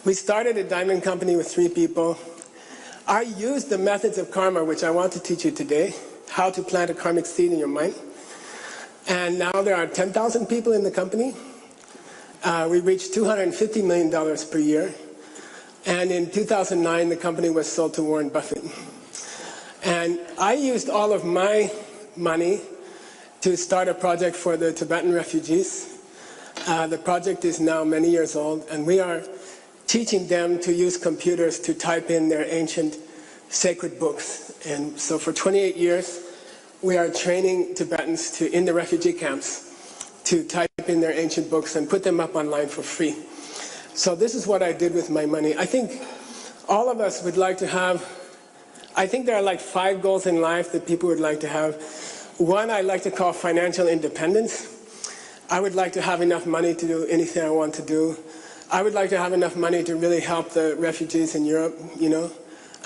We started a diamond company with 3 people. I used the methods of karma, which I want to teach you today, how to plant a karmic seed in your mind. And now there are 10,000 people in the company. We reached $250 million per year. And in 2009, the company was sold to Warren Buffett. And I used all of my money to start a project for the Tibetan refugees. The project is now many years old, and we are teaching them to use computers to type in their ancient sacred books. And so for 28 years, we are training Tibetans in the refugee camps to type in their ancient books and put them up online for free. So this is what I did with my money. I think all of us would like to have, I think there are like 5 goals in life that people would like to have. One I like to call financial independence. I would like to have enough money to do anything I want to do. I would like to have enough money to really help the refugees in Europe,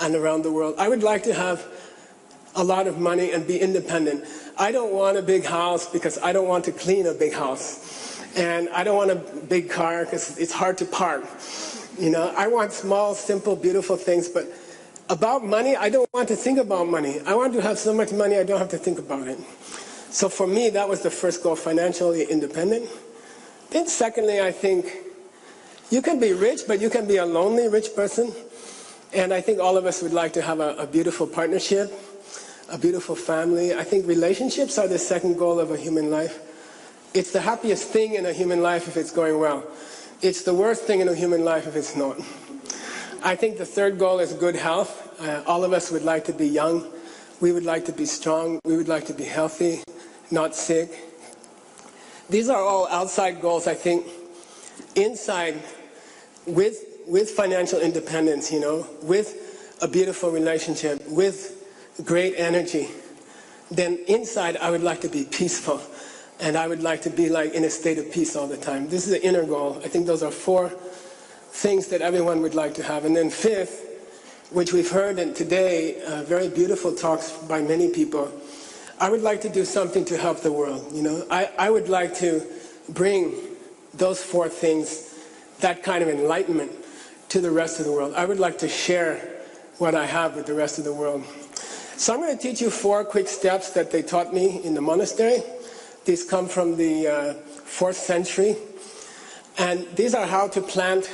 and around the world. I would like to have a lot of money and be independent. I don't want a big house because I don't want to clean a big house. And I don't want a big car because it's hard to park. I want small, simple, beautiful things. But about money, I don't want to think about money. I want to have so much money I don't have to think about it. So for me, that was the first goal, financially independent. Then secondly, I think you can be rich, but you can be a lonely rich person. And I think all of us would like to have a beautiful partnership, a beautiful family. I think relationships are the second goal of a human life. It's the happiest thing in a human life if it's going well. It's the worst thing in a human life if it's not. I think the third goal is good health. All of us would like to be young. We would like to be strong. We would like to be healthy, not sick. These are all outside goals, I think. Inside, with financial independence, with a beautiful relationship, with great energy, then inside I would like to be peaceful. And I would like to be like in a state of peace all the time. This is the inner goal. I think those are 4 things that everyone would like to have. And then 5th, which we've heard in today, very beautiful talks by many people, I would like to do something to help the world. I would like to bring those 4 things, that kind of enlightenment, to the rest of the world. I would like to share what I have with the rest of the world. So I'm going to teach you 4 quick steps that they taught me in the monastery. These come from the 4th century. And these are how to plant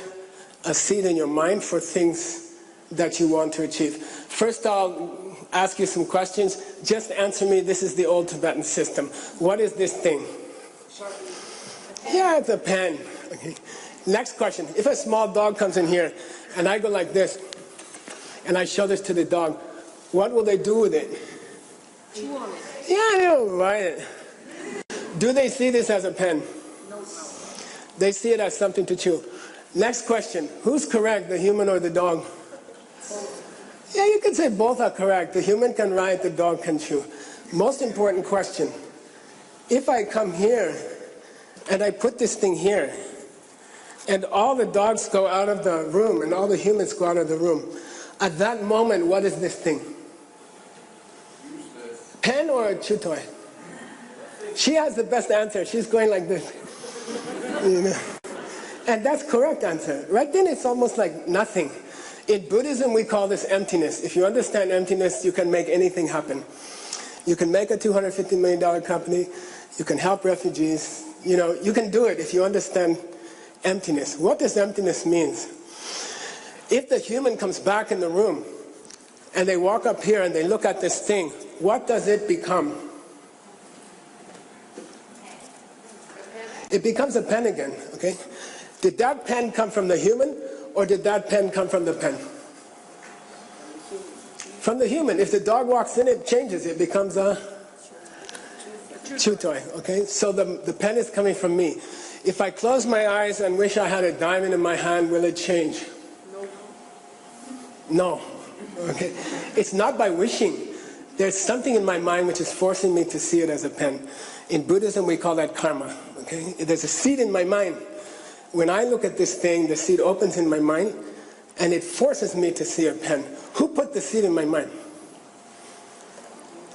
a seed in your mind for things that you want to achieve. First, I'll ask you some questions. Just answer me, this is the old Tibetan system. What is this thing? Yeah, it's a pen. Okay. Next question. If a small dog comes in here and I go like this and I show this to the dog, what will they do with it? Chew on it. Yeah, they'll bite it. Do they see this as a pen? No. They see it as something to chew. Next question. Who's correct, the human or the dog? Both. Yeah, you could say both are correct. The human can write, the dog can chew. Most important question. If I come here and I put this thing here, and all the dogs go out of the room and all the humans go out of the room, at that moment, what is this thing? Pen or a chew toy? She has the best answer. She's going like this. And that's correct answer. Right then it's almost like nothing. In Buddhism we call this emptiness. If you understand emptiness, you can make anything happen. You can make a $250 million company. You can help refugees. You can do it if you understand emptiness. What does emptiness mean? If the human comes back in the room and they walk up here and they look at this thing, what does it become? It becomes a pen again, okay? Did that pen come from the human or did that pen come from the pen? From the human. If the dog walks in, it changes. It becomes a chew toy, okay? So the pen is coming from me. If I close my eyes and wish I had a diamond in my hand, will it change? No. Okay. It's not by wishing. There's something in my mind which is forcing me to see it as a pen. In Buddhism, we call that karma. Okay? There's a seed in my mind. When I look at this thing, the seed opens in my mind, and it forces me to see a pen. Who put the seed in my mind?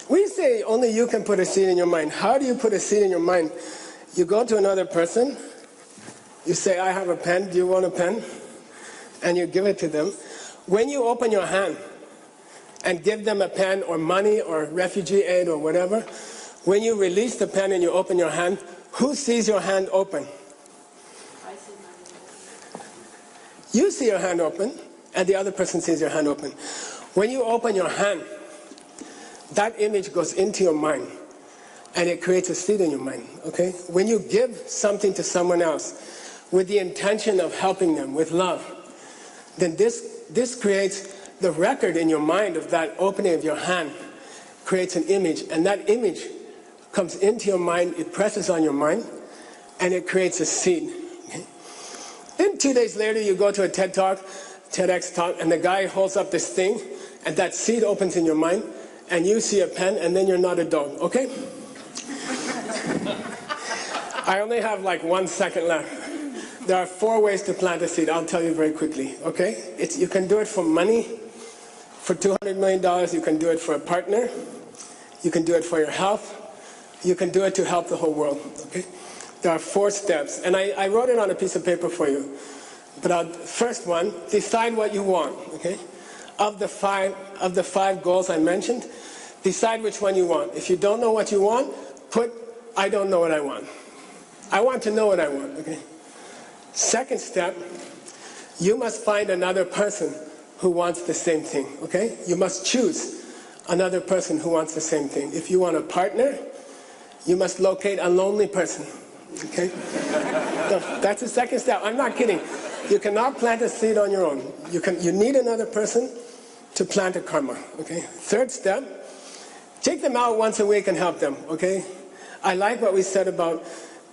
We say only you can put a seed in your mind. How do you put a seed in your mind? You go to another person, you say, I have a pen, do you want a pen? and you give it to them. When you open your hand and give them a pen or money or refugee aid or whatever, when you release the pen and you open your hand, who sees your hand open? I see mine. You see your hand open, and the other person sees your hand open. When you open your hand, that image goes into your mind, and it creates a seed in your mind, okay? When you give something to someone else with the intention of helping them, with love, then this creates the record in your mind of that opening of your hand, creates an image, and that image comes into your mind, it presses on your mind, and it creates a seed. Okay? Then 2 days later, you go to a TED Talk, TEDx talk, and the guy holds up this thing, and that seed opens in your mind, and you see a pen, and then you're not a dog, okay? I only have like 1 second left. There are 4 ways to plant a seed. I'll tell you very quickly, okay? You can do it for money. For $200 million, you can do it for a partner. You can do it for your health. You can do it to help the whole world, okay? There are 4 steps, and I wrote it on a piece of paper for you. But first one, decide what you want, okay? Of the five goals I mentioned, decide which one you want. If you don't know what you want, put, I don't know what I want. I want to know what I want, okay? Second step, you must find another person who wants the same thing, okay? You must choose another person who wants the same thing. If you want a partner, you must locate a lonely person, okay? No, that's the second step. I'm not kidding. You cannot plant a seed on your own. You need another person to plant a karma, okay? Third step, take them out once a week and help them, okay? I like what we said about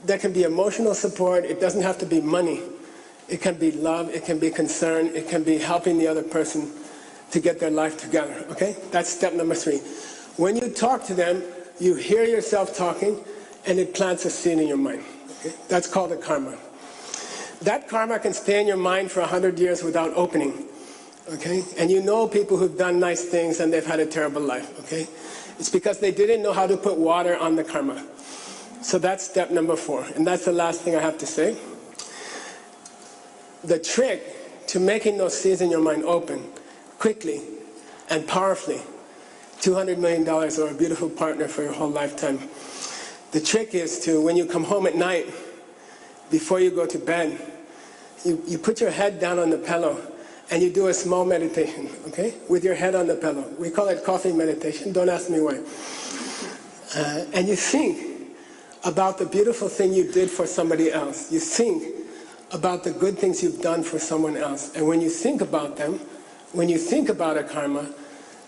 there can be emotional support. It doesn't have to be money. It can be love. It can be concern. It can be helping the other person to get their life together, okay? That's step number 3. When you talk to them, you hear yourself talking, and it plants a seed in your mind, okay? That's called a karma. That karma can stay in your mind for 100 years without opening, okay? And you know people who've done nice things and they've had a terrible life, okay? It's because they didn't know how to put water on the karma. So that's step number 4, and that's the last thing I have to say. The trick to making those seeds in your mind open quickly and powerfully, $200 million or a beautiful partner for your whole lifetime. The trick is to, when you come home at night, before you go to bed, you put your head down on the pillow and you do a small meditation, okay? With your head on the pillow. We call it coffee meditation. Don't ask me why. And you think about the beautiful thing you did for somebody else. You think about the good things you've done for someone else. And when you think about them, when you think about a karma,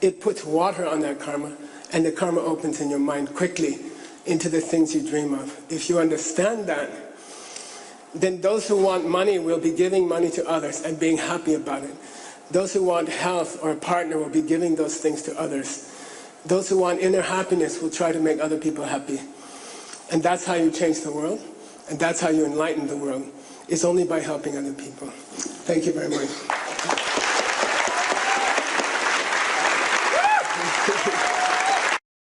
it puts water on that karma, and the karma opens in your mind quickly into the things you dream of. If you understand that, then those who want money will be giving money to others and being happy about it. Those who want health or a partner will be giving those things to others. Those who want inner happiness will try to make other people happy. And that's how you change the world, and that's how you enlighten the world. It's only by helping other people. Thank you very much.